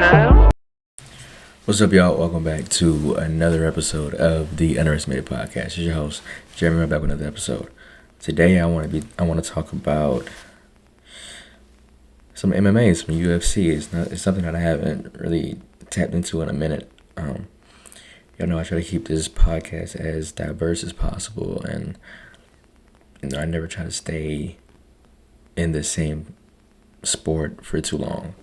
time. What's up, y'all? Welcome back to another episode of the Underestimated Podcast. It's your host, Jeremy. I'm back with another episode. Today, I want to talk about some MMA, some UFC. It's something that I haven't really tapped into in a minute. Y'all know I try to keep this podcast as diverse as possible, and I never try to stay in the same sport for too long.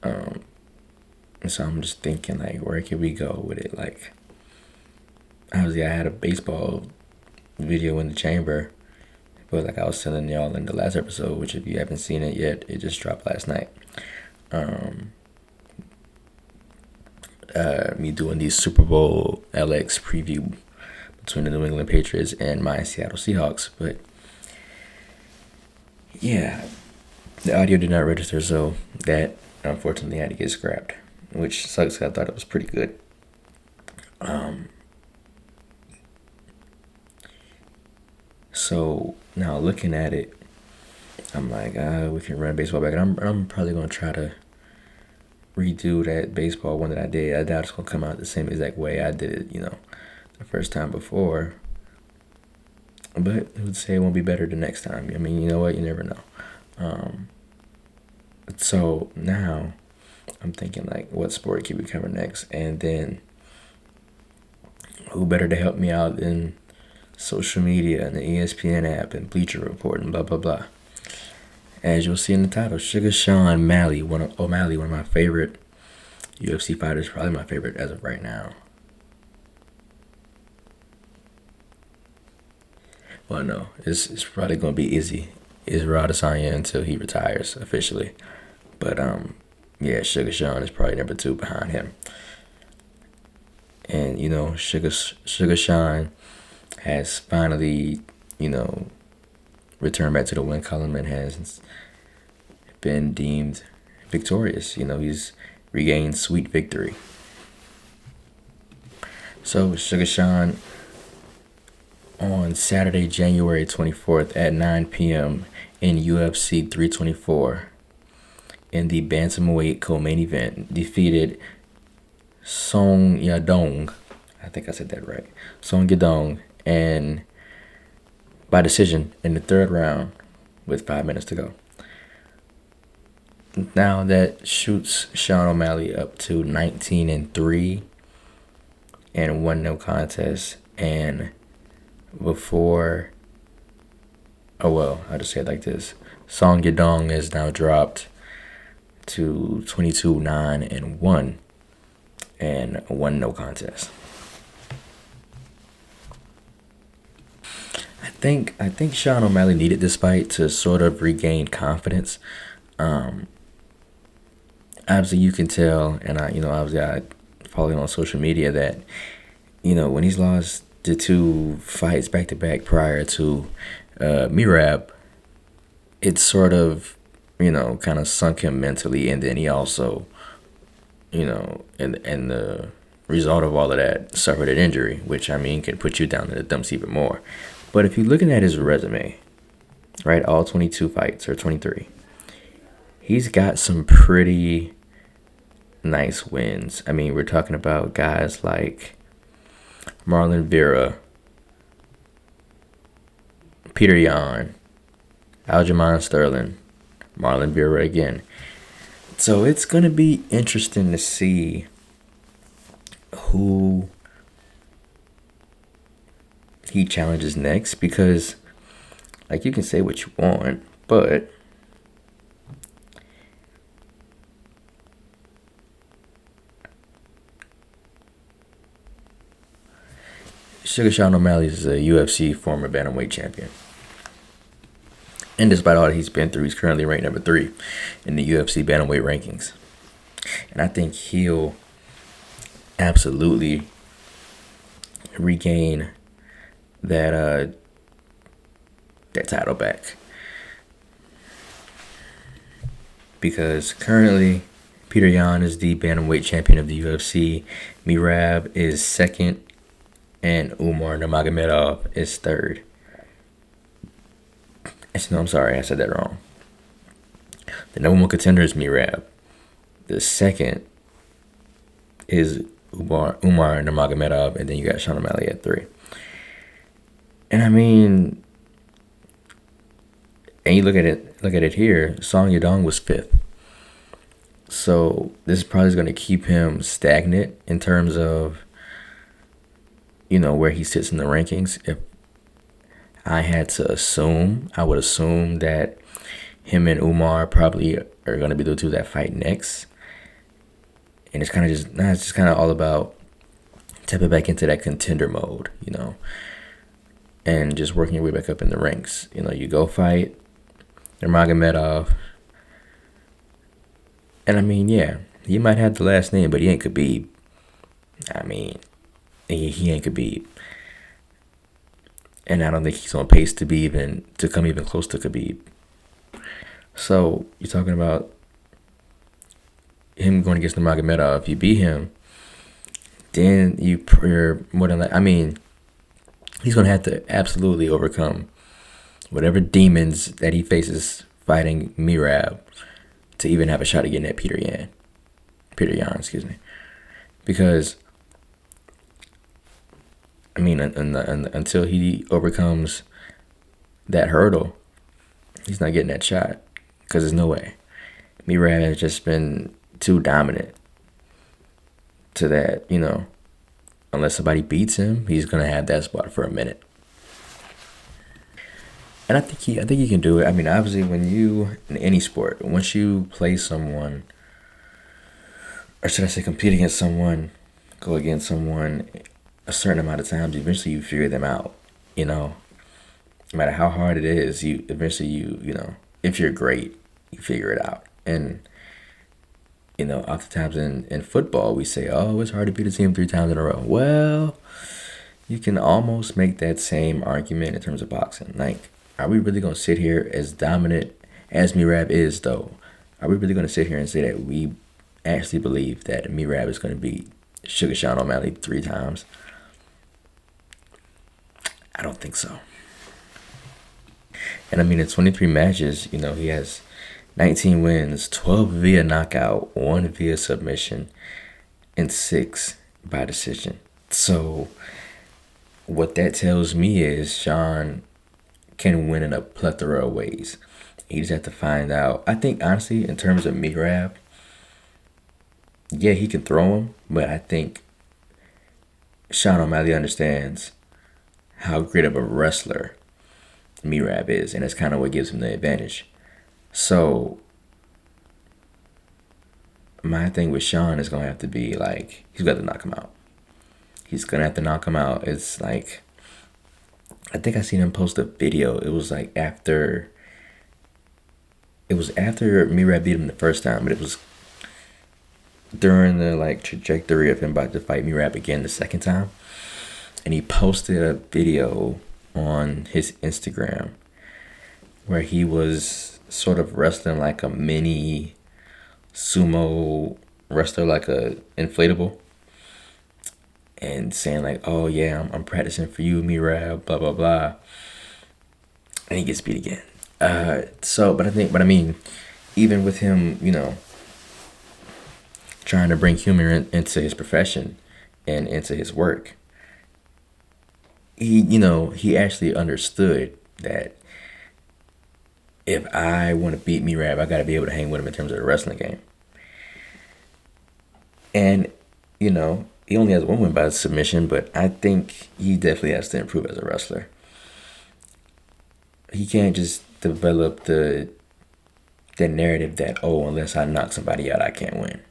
And so I'm just thinking, like, where can we go with it? Like, obviously, I had a baseball video in the chamber, but like I was telling y'all in the last episode, which if you haven't seen it yet, it just dropped last night. Me doing the Super Bowl LX preview between the New England Patriots and my Seattle Seahawks. But yeah, the audio did not register, so that unfortunately had to get scrapped, which sucks. I thought it was pretty good. So now looking at it, I'm like, we can run baseball back. And I'm probably gonna try to redo that baseball one that I did. I doubt it's gonna come out the same exact way I did it, the first time before. But I would say it won't be better the next time. I mean, you know what? You never know. So now I'm thinking, like, what sport can we cover next? And then who better to help me out than social media and the ESPN app and Bleacher Report and blah, blah, blah. As you'll see in the title, Suga Sean O'Malley, one of my favorite UFC fighters, probably my favorite as of right now. Well, no, it's probably going to be Izzy. Israel Adesanya until he retires officially. But, yeah, Suga Sean is probably number 2 behind him. And, Suga Sean has finally, returned back to the win column and has been deemed victorious. He's regained sweet victory. So, Suga Sean on Saturday, January 24th at 9 p.m. in UFC 324 in the bantamweight co-main event defeated Song Yadong. I think I said that right. Song Yadong, and by decision in the third round with 5 minutes to go. Now that shoots Sean O'Malley up to 19-3 and 1 no contest. And before, I'll just say it like this. Song Yadong is now dropped to 22-9-1 and 1 no contest. I think Sean O'Malley needed this fight to sort of regain confidence. Obviously you can tell, and I follow him on social media, that when he's lost the 2 fights back to back prior to Merab, it sort of kind of sunk him mentally, and then he also and the result of all of that, suffered an injury, which can put you down in the dumps even more. But if you're looking at his resume, right, all 22 fights, or 23, he's got some pretty nice wins. We're talking about guys like Marlon Vera, Peter Yan, Aljamain Sterling, Marlon Vera again. So it's going to be interesting to see who he challenges next, because you can say what you want, but Suga Sean O'Malley is a UFC former bantamweight champion. And despite all that he's been through, he's currently ranked number 3 in the UFC bantamweight rankings. And I think he'll absolutely regain that title back. Because currently Peter Yan is the bantamweight champion of the UFC. Merab is 2nd, and Umar Nurmagomedov is 3rd. No, I'm sorry, I said that wrong. The number 1 contender is Merab. The second is Umar Nurmagomedov, and then you got Sean O'Malley at 3. And I mean, and you look at it here, Song Yadong was 5th. So this is probably going to keep him stagnant in terms of, where he sits in the rankings. If I had to assume, I would assume that him and Umar probably are going to be the two that fight next. And it's kind of it's just kind of all about tapping back into that contender mode, and just working your way back up in the ranks. You go fight Nurmagomedov. And I mean, yeah, he might have the last name, but he ain't Khabib. I mean, he ain't Khabib. And I don't think he's on pace to come even close to Khabib. So you're talking about him going against Nurmagomedov. If you beat him, then you're more than I mean, he's going to have to absolutely overcome whatever demons that he faces fighting Merab to even have a shot at getting at Peter Yan, because I mean, until he overcomes that hurdle, he's not getting that shot, because there's no way. Merab has just been too dominant to that, unless somebody beats him, he's gonna have that spot for a minute. And I think he can do it. I mean, obviously, when you in any sport, once you play someone, or should I say, compete against someone, go against someone a certain amount of times, eventually you figure them out. No matter how hard it is, if you're great, you figure it out. And oftentimes in football, we say, oh, it's hard to beat a team 3 times in a row. Well, you can almost make that same argument in terms of boxing. Like, are we really going to sit here, as dominant as Merab is, though? Are we really going to sit here and say that we actually believe that Merab is going to beat Suga Sean O'Malley 3 times? I don't think so. And I mean, in 23 matches, he has 19 wins, 12 via knockout, 1 via submission, and 6 by decision. So what that tells me is Sean can win in a plethora of ways. You just have to find out. I think, honestly, in terms of Merab, yeah, he can throw him, but I think Sean O'Malley understands how great of a wrestler Merab is, and that's kind of what gives him the advantage. So my thing with Sean is going to have to be, like, he's got to knock him out. He's going to have to knock him out. It's like, I think I seen him post a video. It was like after Merab beat him the first time, but it was during the trajectory of him about to fight Merab again the second time. And he posted a video on his Instagram where he was sort of wrestling like a mini sumo wrestler, like a inflatable, and saying like, oh yeah, I'm practicing for you, Merab, blah blah blah. And he gets beat again. But I mean, even with him, trying to bring humor into his profession and into his work, he actually understood that if I want to beat Merab, I got to be able to hang with him in terms of the wrestling game. And, he only has 1 win by submission, but I think he definitely has to improve as a wrestler. He can't just develop the narrative that, oh, unless I knock somebody out, I can't win.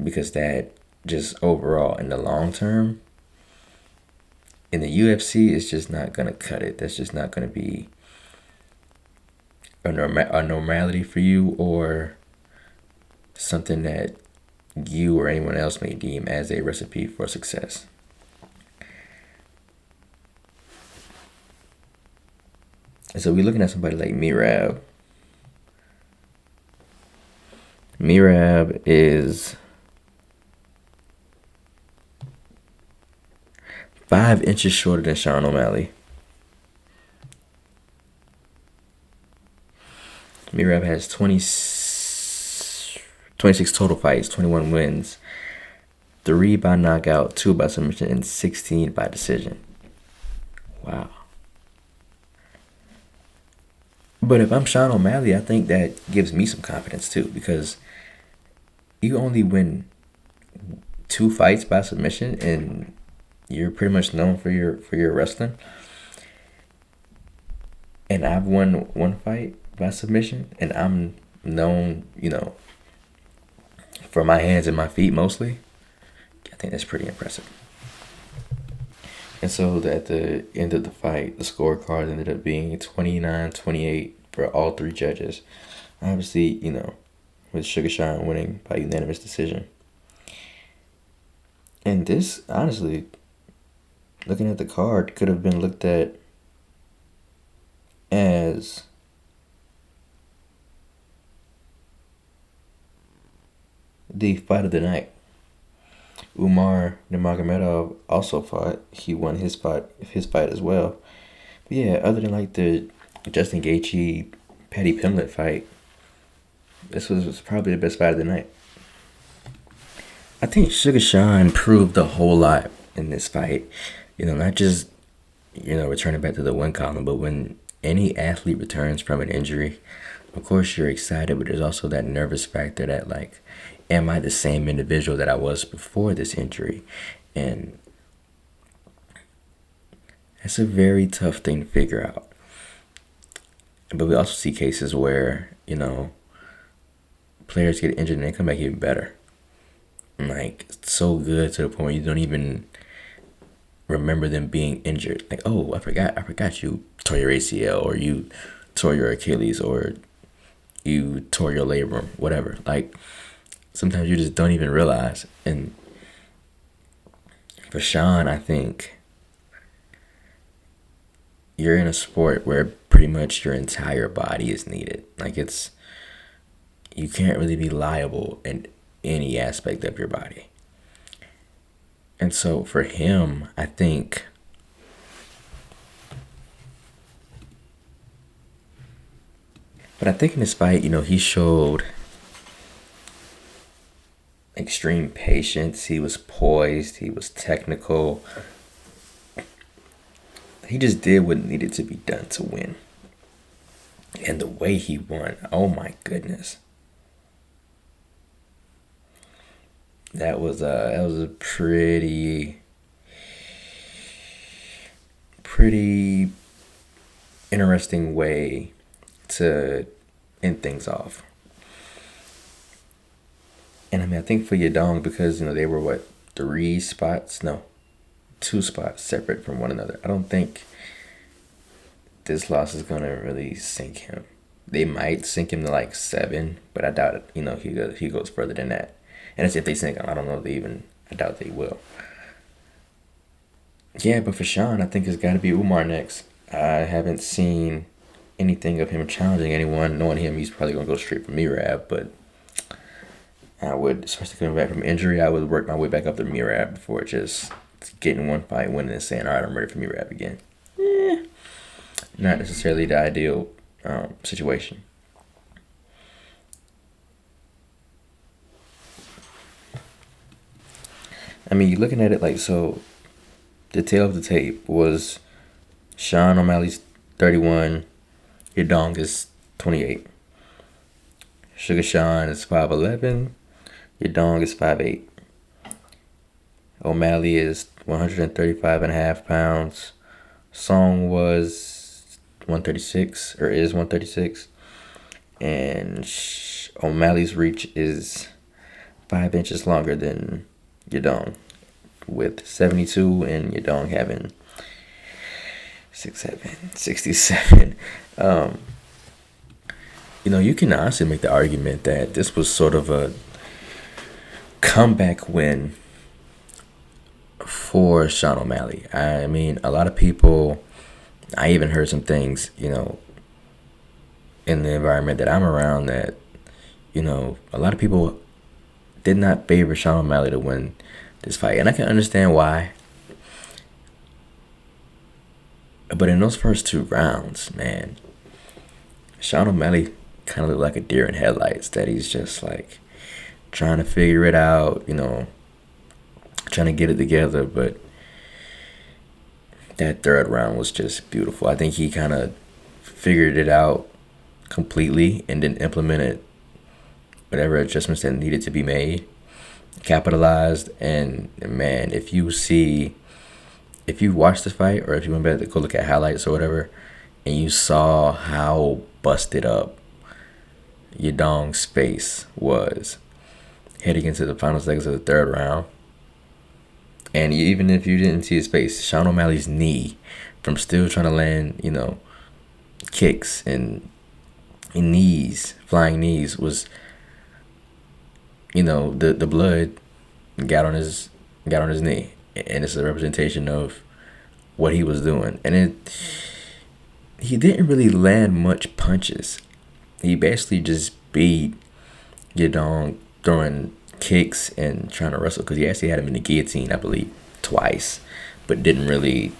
Because that just overall, in the long term, in the UFC, it's just not going to cut it. That's just not going to be a normality for you, or something that you or anyone else may deem as a recipe for success. And so we're looking at somebody like Merab. Merab is 5 inches shorter than Sean O'Malley. Merab has 26 total fights, 21 wins, 3 by knockout, 2 by submission, and 16 by decision. Wow. But if I'm Sean O'Malley, I think that gives me some confidence too, because you only win 2 fights by submission, and you're pretty much known for your wrestling. And I've won 1 fight by submission, and I'm known, for my hands and my feet mostly. I think that's pretty impressive. And so at the end of the fight, the scorecard ended up being 29-28 for all 3 judges. Obviously, with Suga Sean winning by unanimous decision. And this, honestly, looking at the card, could have been looked at as the fight of the night. Umar Nurmagomedov also fought. He won his fight as well. But yeah, other than like the Justin Gaethje Paddy Pimblett fight, this was probably the best fight of the night. I think Suga Sean proved a whole lot in this fight. Not just, returning back to the win column, but when any athlete returns from an injury, of course you're excited, but there's also that nervous factor that, like, am I the same individual that I was before this injury? And that's a very tough thing to figure out. But we also see cases where, players get injured and they come back even better. Like, so good to the point where you don't even remember them being injured. Like, oh, I forgot you tore your ACL, or you tore your Achilles, or you tore your labrum, whatever. Like, sometimes you just don't even realize. And for Sean, I think you're in a sport where pretty much your entire body is needed. Like, you can't really be liable in any aspect of your body. And so for him, I think in this fight, he showed extreme patience. He was poised. He was technical. He just did what needed to be done to win. And the way he won, oh my goodness. That was a pretty interesting way to end things off. And I think for Yadong, because they were 2 spots separate from one another, I don't think this loss is gonna really sink him. They might sink him to like 7, but I doubt it. He goes further than that. And it's if they sink him, I don't know if I doubt they will. Yeah, but for Sean, I think it's got to be Umar next. I haven't seen anything of him challenging anyone. Knowing him, he's probably going to go straight for Merab, but I would, especially coming back from injury, I would work my way back up to Merab before just getting 1 fight, winning, and saying, all right, I'm ready for Merab again. Not necessarily the ideal situation. You're looking at it like, so the tail of the tape was Sean O'Malley's 31, Yadong is 28. Suga Sean is 5'11", Yadong is 5'8". O'Malley is 135.5 pounds. Song was 136, or is 136. And O'Malley's reach is 5 inches longer than Yadong, with 72, and Yadong having 6'7", 67. You can honestly make the argument that this was sort of a comeback win for Sean O'Malley. A lot of people, I even heard some things, in the environment that I'm around, that, a lot of people did not favor Sean O'Malley to win this fight. And I can understand why. But in those first 2 rounds, man, Sean O'Malley kind of looked like a deer in headlights, that he's just like trying to figure it out, trying to get it together. But that third round was just beautiful. I think he kind of figured it out completely and then implemented whatever adjustments that needed to be made, capitalized. And man, if you watch the fight, or if you went back to go look at highlights or whatever, and you saw how busted up Yadong's face was heading into the final seconds of the third round. And even if you didn't see his face, Sean O'Malley's knee, from still trying to land, kicks and knees, flying knees, was, the blood got on his knee, and it's a representation of what he was doing. And he didn't really land much punches. He basically just beat Yadong throwing kicks and trying to wrestle, because he actually had him in the guillotine, I believe, twice, but didn't really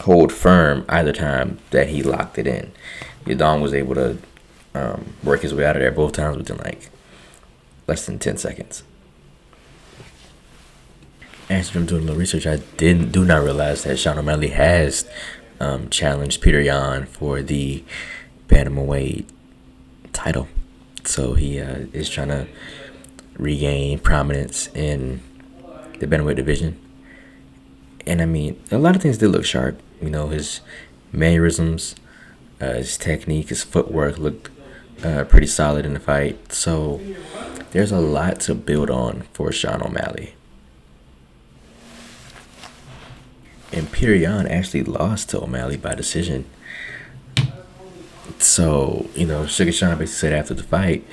hold firm either time that he locked it in. Yadong was able to work his way out of there both times within like less than 10 seconds. After I'm doing a little research, I do not realize that Sean O'Malley has challenged Peter Yan for the bantamweight title. So he is trying to regain prominence in the bantamweight division. And I mean, a lot of things did look sharp. His mannerisms, his technique, his footwork looked pretty solid in the fight. So there's a lot to build on for Sean O'Malley. And Peter Yan actually lost to O'Malley by decision. So, Suga Sean basically said after the fight,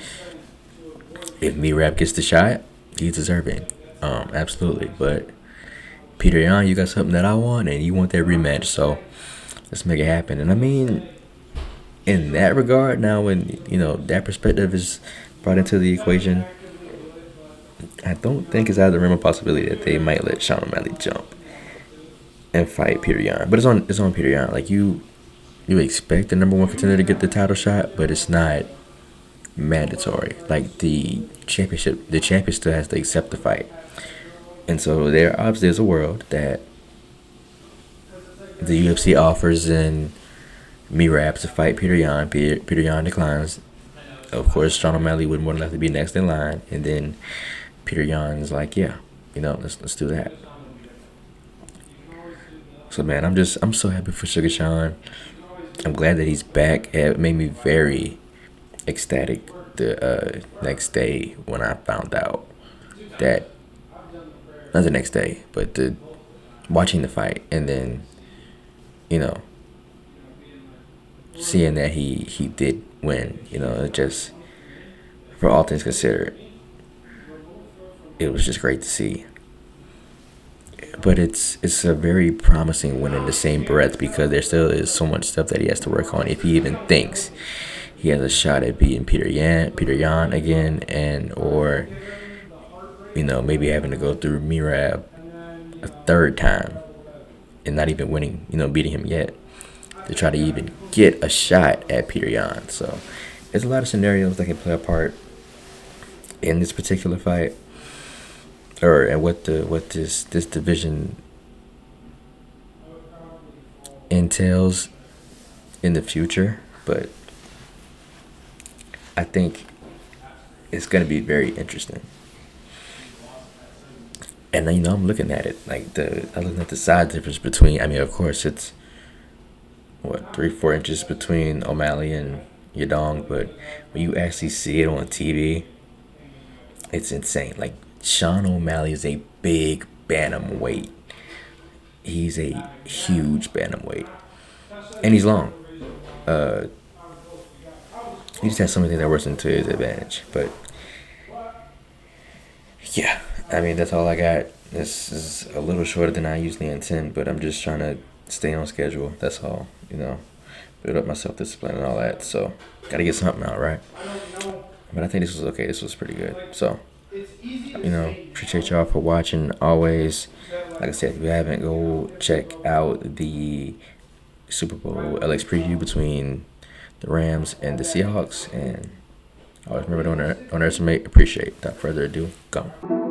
if Merab gets the shot, he's deserving. Absolutely. But Peter Yan, you got something that I want, and you want that rematch. So let's make it happen. And I mean, in that regard, now when, that perspective is brought into the equation, I don't think it's out of the realm of possibility that they might let Sean O'Malley jump and fight Peter Yan. But it's on Peter Yan. Like, you expect the number one contender to get the title shot, but it's not mandatory. Like, the champion still has to accept the fight. And so there obviously is a world that the UFC offers in Merab to fight Peter Yan. Peter Yan declines. Of course, Sean O'Malley would more than likely be next in line, and then Peter Yan's like, yeah, let's do that. So man, I'm so happy for Suga Sean. I'm glad that he's back. It made me very ecstatic the next day when I found out that, not the next day, but watching the fight, and then seeing that he did win. It just, for all things considered, it was just great to see. But it's a very promising win in the same breath, because there still is so much stuff that he has to work on if he even thinks he has a shot at beating Peter Yan again, or maybe having to go through Merab a third time and not even winning, beating him yet, to try to even get a shot at Peter Yan. So there's a lot of scenarios that can play a part in this particular fight, and what this division entails in the future. But I think it's going to be very interesting. And I'm looking at it like I'm looking at the size difference between. I mean, of course, it's 3-4 inches between O'Malley and Yadong, but when you actually see it on TV, it's insane. Like, Sean O'Malley is a big bantamweight. He's a huge bantamweight, and he's long. He just has so many things that works into his advantage. But yeah, I mean, that's all I got. This is a little shorter than I usually intend, but I'm just trying to stay on schedule. That's all, build up my self-discipline and all that. So, got to get something out, right? But I think this was okay. This was pretty good. So, appreciate y'all for watching always. Like I said, if you haven't, go check out the Super Bowl LX preview between the Rams and the Seahawks. And Always remember, don't underestimate, appreciate. Without further ado, go.